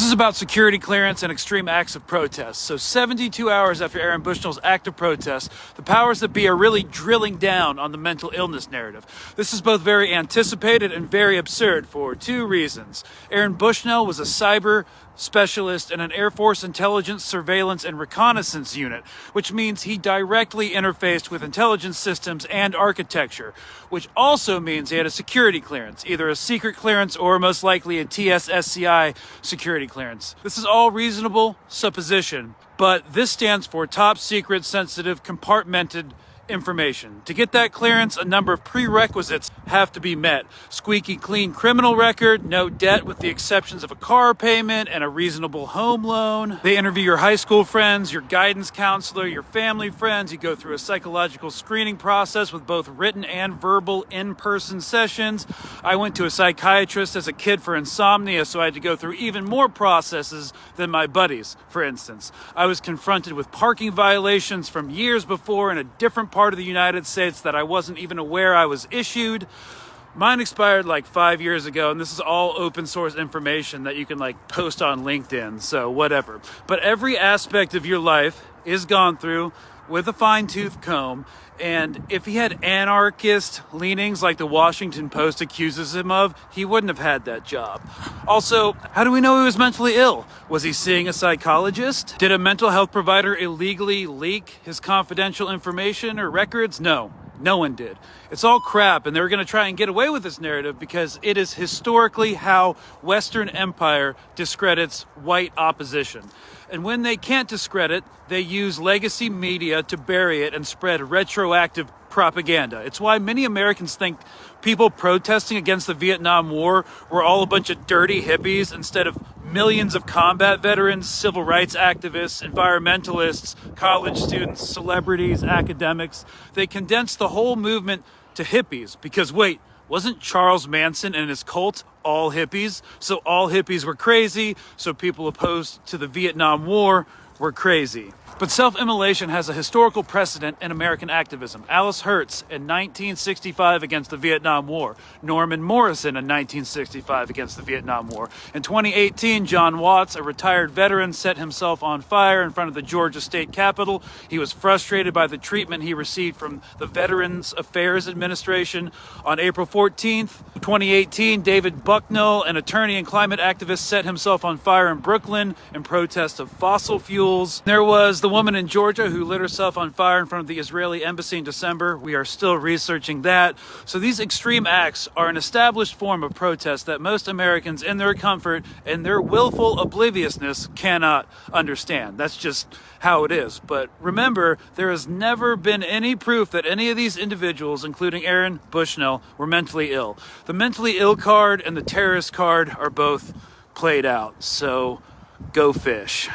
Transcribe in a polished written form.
is about security clearance and extreme acts of protest. So 72 hours after Aaron Bushnell's act of protest, the powers that be are really drilling down on the mental illness narrative. This is both very anticipated and very absurd for two reasons. Aaron Bushnell was a cyber specialist in an Air Force intelligence, surveillance, and reconnaissance unit, which means he directly interfaced with intelligence systems and architecture, which also means he had a security clearance, either a secret clearance or most likely a TSSCI security clearance. This is all reasonable supposition, but this stands for top secret, sensitive, compartmented information. To get that clearance, a number of prerequisites have to be met. Squeaky clean criminal record, no debt with the exceptions of a car payment and a reasonable home loan. They interview your high school friends, your guidance counselor, your family friends. You go through a psychological screening process with both written and verbal in-person sessions. I went to a psychiatrist as a kid for insomnia, so I had to go through even more processes than my buddies, for instance. I was confronted with parking violations from years before in a different part of the United States that I wasn't even aware I was issued. Mine expired like 5 years ago, and this is all open source information that you can post on LinkedIn, so whatever. But every aspect of your life is gone through with a fine-tooth comb, and if he had anarchist leanings like the Washington Post accuses him of, he wouldn't have had that job. Also, how do we know he was mentally ill? Was he seeing a psychologist? Did a mental health provider illegally leak his confidential information or records? No one did. It's all crap, and they were going to try and get away with this narrative because it is historically how Western empire discredits white opposition. And when they can't discredit, they use legacy media to bury it and spread retroactive propaganda. It's why many Americans think people protesting against the Vietnam War were all a bunch of dirty hippies instead of millions of combat veterans, civil rights activists, environmentalists, college students, celebrities, academics. They condensed the whole movement to hippies because, wait, wasn't Charles Manson and his cult all hippies? So all hippies were crazy, so people opposed to the Vietnam War were crazy. But self-immolation has a historical precedent in American activism. Alice Hertz in 1965 against the Vietnam War. Norman Morrison in 1965 against the Vietnam War. In 2018, John Watts, a retired veteran, set himself on fire in front of the Georgia State Capitol. He was frustrated by the treatment he received from the Veterans Affairs Administration. On April 14th, 2018, David Bucknell, an attorney and climate activist, set himself on fire in Brooklyn in protest of fossil fuels. There was the woman in Georgia who lit herself on fire in front of the Israeli embassy in December. We are still researching that. So these extreme acts are an established form of protest that most Americans in their comfort and their willful obliviousness cannot understand. That's just how it is. But remember, there has never been any proof that any of these individuals, including Aaron Bushnell, were mentally ill. The mentally ill card and the terrorist card are both played out. So go fish.